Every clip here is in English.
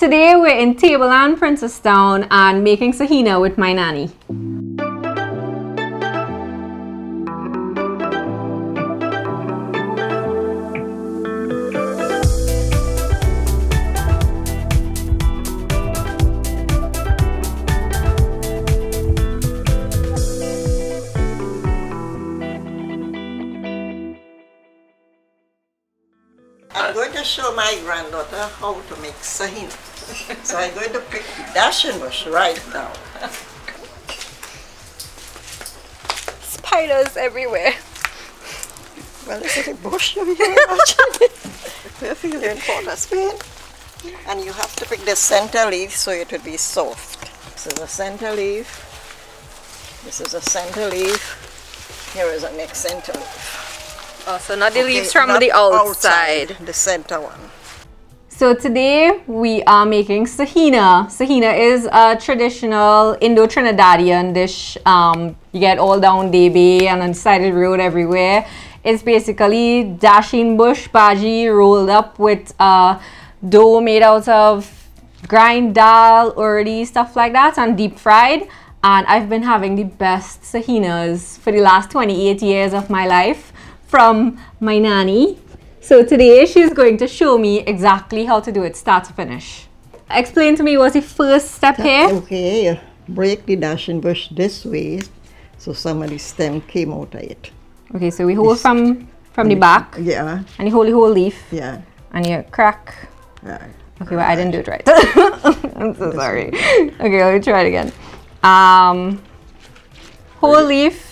Today we're in Tableland, Princestown, and making Saheena with my nanny. I'm going to show my granddaughter how to make Saheena. So I'm going to pick the dashing bush right now. Spiders everywhere. Well, is it a bush over here actually? We're feeling water spin. And you have to pick the center leaf so it will be soft. This is a center leaf. This is a center leaf. Here is a next center leaf. Oh, so not the leaves from the outside. The center one. So today we are making Saheena. Saheena is a traditional Indo-Trinidadian dish. You get all down Day Bay and on the side of the road everywhere. It's basically dasheen bush bhaji rolled up with dough made out of grind dal, urdi, stuff like that, and deep fried. And I've been having the best Saheenas for the last 28 years of my life from my nanny. So today she's going to show me exactly how to do it start to finish. Explain to me what's the first step here. Okay, break the dasheen bush this way so some of the stem came out of it. Okay, so we hold from the back. Yeah. And you hold the whole leaf. Yeah. And you crack. Right. Okay, well I didn't do it right. I'm so sorry. Okay, let me try it again. Whole leaf.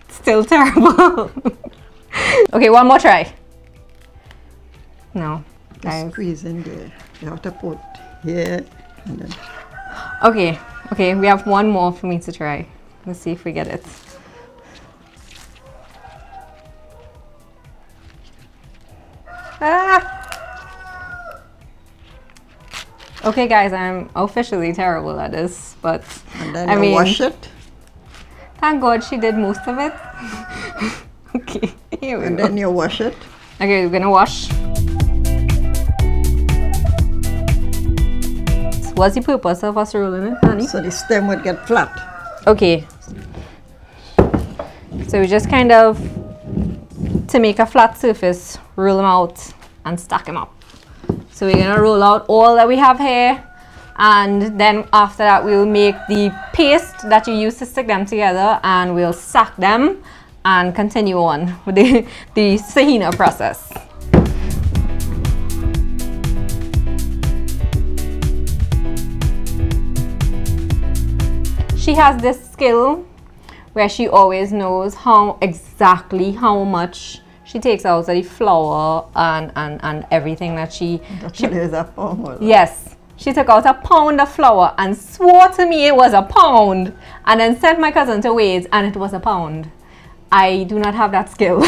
Still terrible. Okay, one more try. No. Squeeze in there. You have to put here and then. Okay, okay, we have one more for me to try. Let's see if we get it. Ah! Okay guys, I'm officially terrible at this, but and then I mean, wash it. Thank God she did most of it. Okay, here we and go. Then you wash it. Okay, we're gonna wash. What's the purpose of us rolling it, honey? So the stem would get flat. Okay. So we just kind of, to make a flat surface, roll them out and stack them up. So we're gonna roll out all that we have here. And then after that we'll make the paste that you use to stick them together, and we'll stack them and continue on with the Saheena process. She has this skill where she always knows exactly how much she takes out of the flour and everything that she is a pound. Yes. She took out a pound of flour and swore to me it was a pound, and then sent my cousin to weigh and it was a pound. I do not have that skill.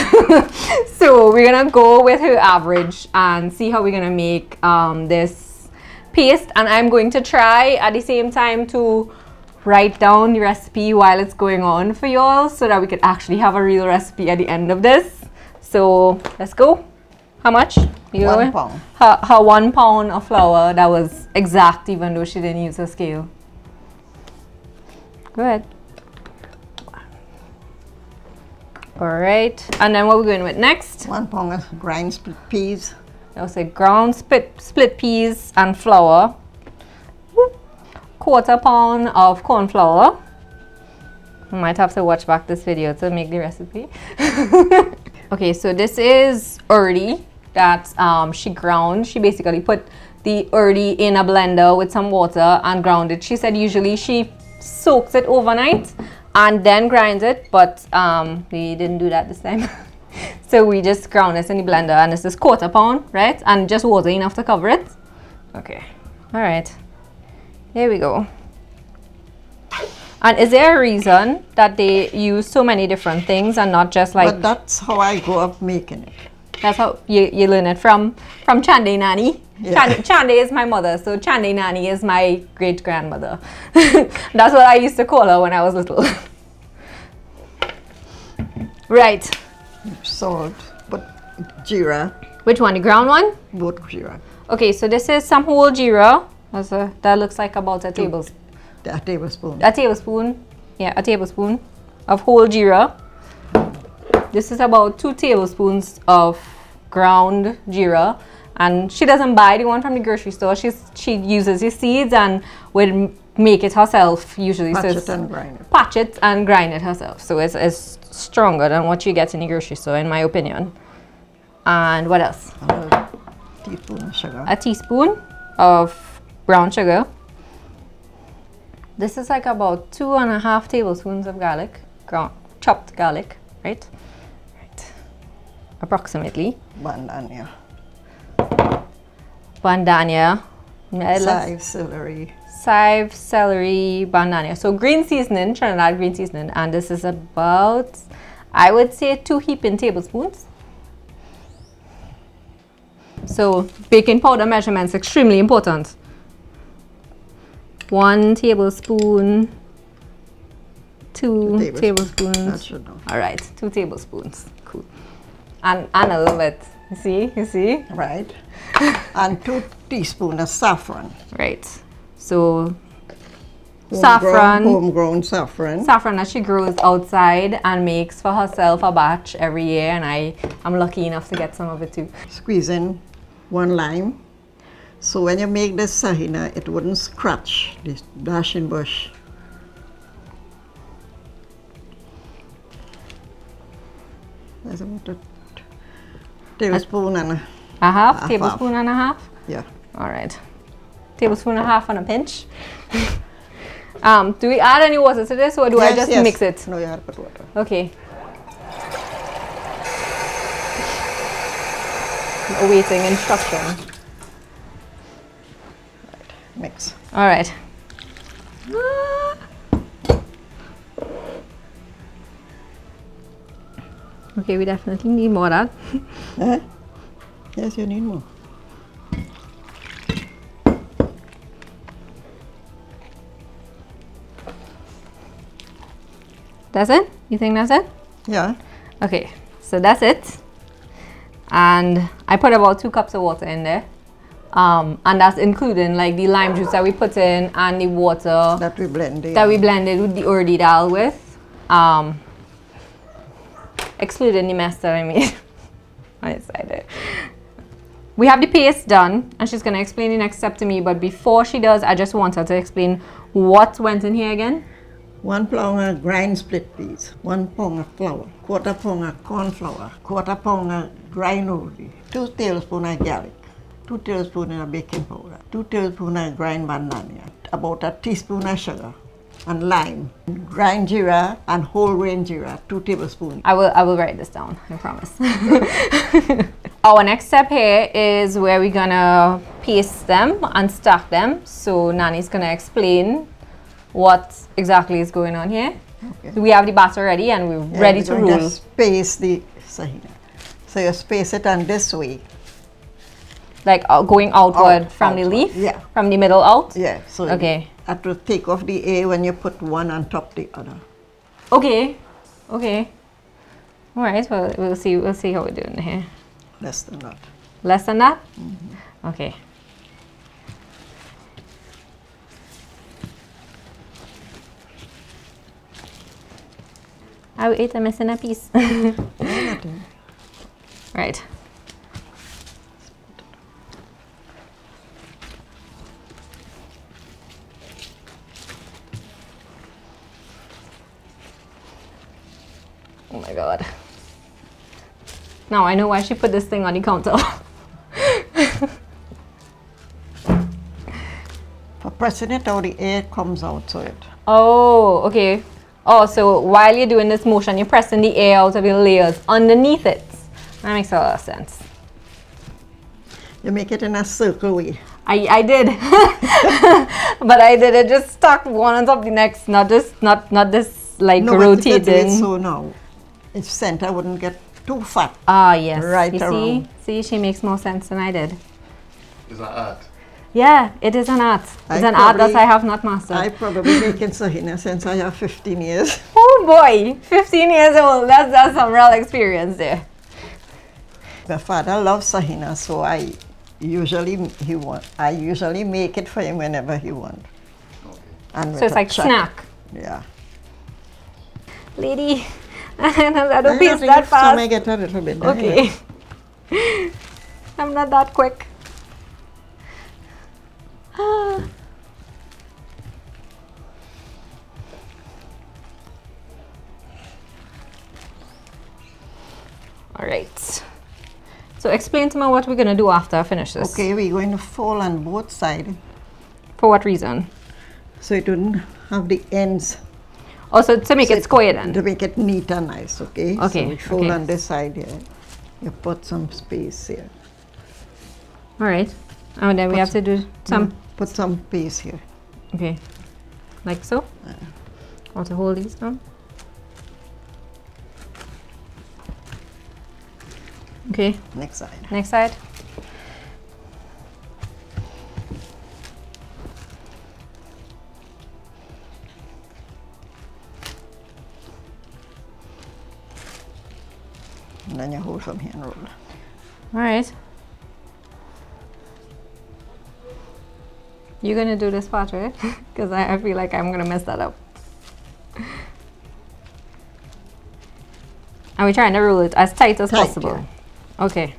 So we're gonna go with her average and see how we're gonna make this paste. And I'm going to try at the same time to write down the recipe while it's going on for y'all, so that we could actually have a real recipe at the end of this. So let's go. How much? 1 pound. Her 1 pound of flour, that was exact even though she didn't use a scale. Go ahead. Alright, and then what we're going with next? 1 pound of grind split peas. I'll say ground split peas and flour. 1/4 pound of corn flour. I might have to watch back this video to make the recipe. Okay, so this is urdi that she ground. She basically put the urdi in a blender with some water and ground it. She said usually she soaks it overnight and then grinds it, but we didn't do that this time. So we just ground this in the blender, and this is 1/4 pound, right? And just water enough to cover it. Okay, all right, here we go. And is there a reason that they use so many different things and not just like... But that's how I grew up making it. That's how you learn it from Chande Nani. Yeah. Chande is my mother, so Chande Nani is my great-grandmother. That's what I used to call her when I was little. Right. Salt, but jeera. Which one? The ground one? Both jeera. Okay, so this is some whole jeera. That looks like about a tablespoon. A tablespoon. A tablespoon. Yeah, a tablespoon of whole jeera. This is about 2 tablespoons of ground jeera. And she doesn't buy the one from the grocery store. She uses the seeds and would make it herself usually. Patch it and grind it. Patch it and grind it herself. So it's stronger than what you get in the grocery store, in my opinion. And what else? A teaspoon of sugar. A teaspoon of brown sugar. This is like about 2.5 tablespoons of garlic, chopped garlic, right? Right. Approximately. Bandania. Bandania. Chive, celery. Chive, celery, bandania. So green seasoning, Trinidad green seasoning, and this is about, I would say, 2 heaping tablespoons. So baking powder measurements extremely important. 1 tablespoon, 2 tablespoons. That should know. All right, 2 tablespoons. Cool. And a little bit. You see? Right. And 2 teaspoons of saffron. Right. So saffron. Homegrown saffron. Saffron that she grows outside and makes for herself a batch every year, and I'm lucky enough to get some of it too. Squeeze in 1 lime. So when you make this Saheena, it wouldn't scratch this dashing bush. That's about a tablespoon and a half. Tablespoon and a half? Yeah. All right. Tablespoon and a half and a pinch. Do we add any water to this, or do I just mix it? No, you have to put water. Okay. Awaiting instruction. Right. Mix. All right. Okay, we definitely need more of that. Yes, you need more. That's it? You think that's it? Yeah. Okay, so that's it. And I put about 2 cups of water in there. And that's including like the lime juice that we put in and the water that we blended. That we blended with the urdi dal with. Excluding the mess that I made. I'm excited. We have the paste done, and she's gonna explain the next step to me, but before she does, I just want her to explain what went in here again. 1 pound of grind split peas, 1 pound of flour, 1/4 pound of corn flour, 1/4 pound of grind urdi, 2 tablespoons of garlic, 2 tablespoons of baking powder, 2 tablespoons of grind bandania, about a teaspoon of sugar, and lime, grind jeera and whole grain jeera, 2 tablespoons. I will write this down, I promise. Our next step here is where we're gonna paste them and stack them. So Nani's gonna explain what exactly is going on here. Okay. We have the batter ready and we're ready to roll. Just space the Saheena. So you space it on this way. Like going outward from the leaf? Yeah. From the middle out? Yeah. So okay. You have to take off the A when you put one on top of the other. Okay. Okay. All right. Well, we'll see how we're doing here. Less than that. Less than that? Mm-hmm. Okay. I will eat a missing a piece. Right. Oh my god. Now I know why she put this thing on the counter. For pressing it out, the air comes out, so it. Oh, okay. Oh, so while you're doing this motion, you're pressing the air out of your layers underneath it. That makes a lot of sense. You make it in a circle way. I did. But I did it just stuck one on top of the next, not this like rotating. But if you so now, its center wouldn't get too fat. Ah, yes. Right you around. See, she makes more sense than I did. Is that art? Yeah, it is an art. It's an art that I have not mastered. I probably making Saheena since I have 15 years. Oh boy, 15 years old. That's some real experience there. My father loves Saheena, so I usually make it for him whenever he wants. And So it's like snack. Yeah. Lady, I don't pace that fast. Some I get a little bit. Okay. I'm not that quick. All right. So explain to me what we're gonna do after I finish this. Okay, we're going to fold on both sides. For what reason? So it wouldn't have the ends. Also to make it square then. To make it neat and nice, okay? Okay. So we fold on this side here. You put some space here. All right. And then we have to do some. Put some space here. Okay. Like so? Want to hold these down? Okay. Next side. Next side. And then you hold from here and roll. All right. You're gonna do this part, right? Because I feel like I'm gonna mess that up. And we're trying to roll it as tight as possible. Yeah. Okay.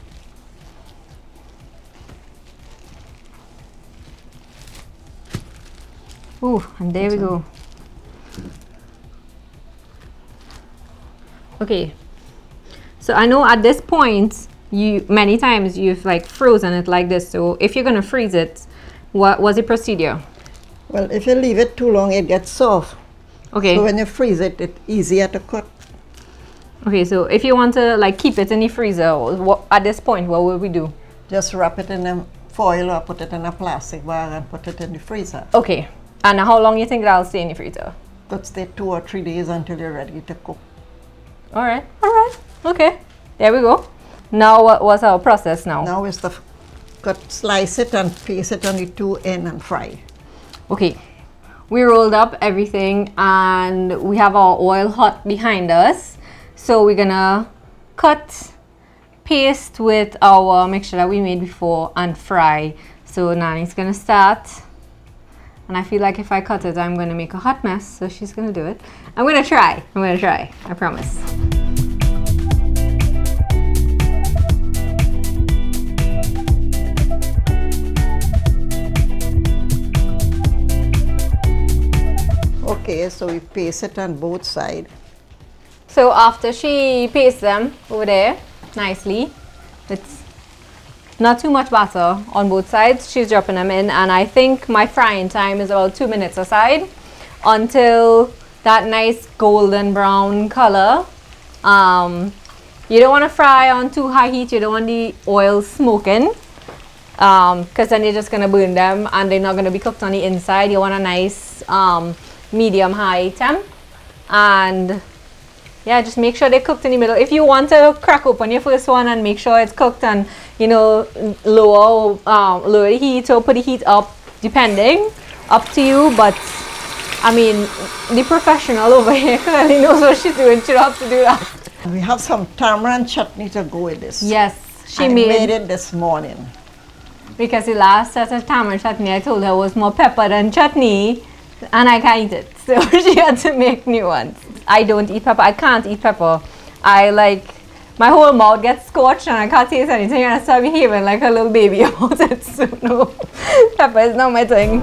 Ooh, and there we go. Okay. So I know at this point, many times you've like frozen it like this. So if you're gonna freeze it, what was the procedure? Well, if you leave it too long, it gets soft. Okay. So when you freeze it, it's easier to cut. Okay, so if you want to like keep it in the freezer, at this point, what will we do? Just wrap it in a foil or put it in a plastic bag and put it in the freezer. Okay. And how long you think that'll stay in the freezer? Could stay 2 or 3 days until you're ready to cook. All right. All right. Okay. There we go. Now what's our process now? Now is the slice it and place it on the 2 ends and fry. Okay. We rolled up everything and we have our oil hot behind us. So we're gonna cut, paste with our mixture that we made before and fry. So Nani's gonna start. And I feel like if I cut it, I'm gonna make a hot mess. So she's gonna do it. I'm gonna try. I promise. Okay, so we paste it on both sides. So after she pastes them over there nicely, it's not too much butter on both sides, she's dropping them in, and I think my frying time is about 2 minutes aside until that nice golden brown color. You don't want to fry on too high heat, you don't want the oil smoking, because then you're just going to burn them and they're not going to be cooked on the inside. You want a nice medium high temp, and yeah, just make sure they're cooked in the middle. If you want to crack open your first one and make sure it's cooked and, you know, lower the heat or put the heat up, depending, up to you. But I mean, the professional over here clearly knows what she's doing. She don't have to do that. We have some tamarind chutney to go with this. Yes, she made it this morning. Because the last set of tamarind chutney I told her was more pepper than chutney, and I can't eat it. So she had to make new ones. I don't eat pepper. I can't eat pepper. I like, my whole mouth gets scorched and I can't taste anything, and I start behaving like a little baby about it. So no, pepper is not my thing.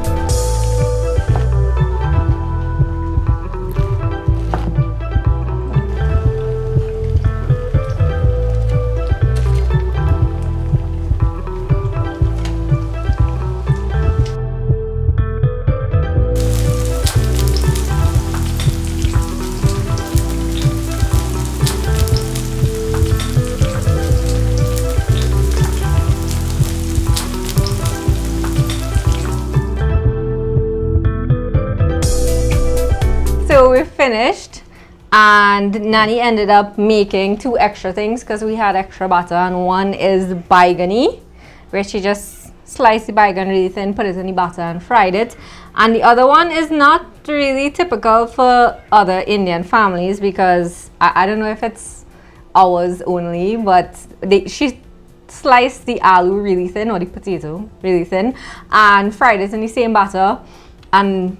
So we're finished, and Nani ended up making 2 extra things because we had extra butter, and one is baigani, where she just sliced the baigan really thin, put it in the butter and fried it. And the other one is not really typical for other Indian families because I don't know if it's ours only, but she sliced the aloo really thin, or the potato really thin, and fried it in the same batter. And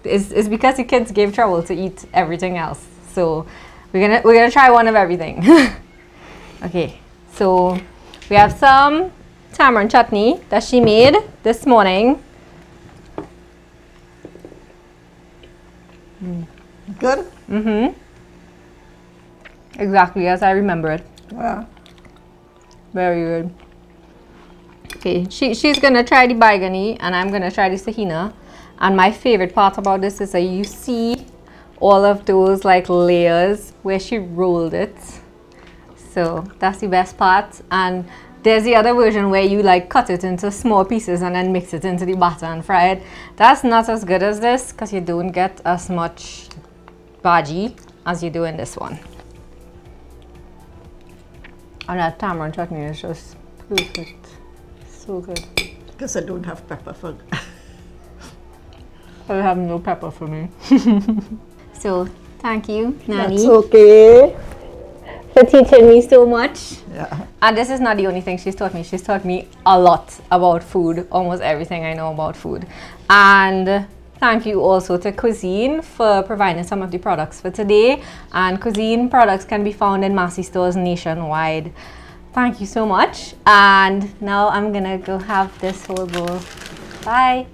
it's because the kids gave trouble to eat everything else. So we're gonna try one of everything. Okay, so we have some tamarind chutney that she made this morning. Good? Mm-hmm. Exactly as I remember it. Yeah. Very good. Okay, she's gonna try the baigani and I'm gonna try the Saheena. And my favorite part about this is that you see all of those like layers where she rolled it. So that's the best part. And there's the other version where you like cut it into small pieces and then mix it into the batter and fry it. That's not as good as this because you don't get as much bhaji as you do in this one. And that tamarind chutney is just perfect. So good. Because I don't have pepper for I have no pepper for me. So thank you, Nanny. That's okay. For teaching me so much. Yeah. And this is not the only thing she's taught me. She's taught me a lot about food, almost everything I know about food. And thank you also to Cuisine for providing some of the products for today. And Cuisine products can be found in Massy Stores nationwide. Thank you so much. And now I'm gonna go have this whole bowl. Bye.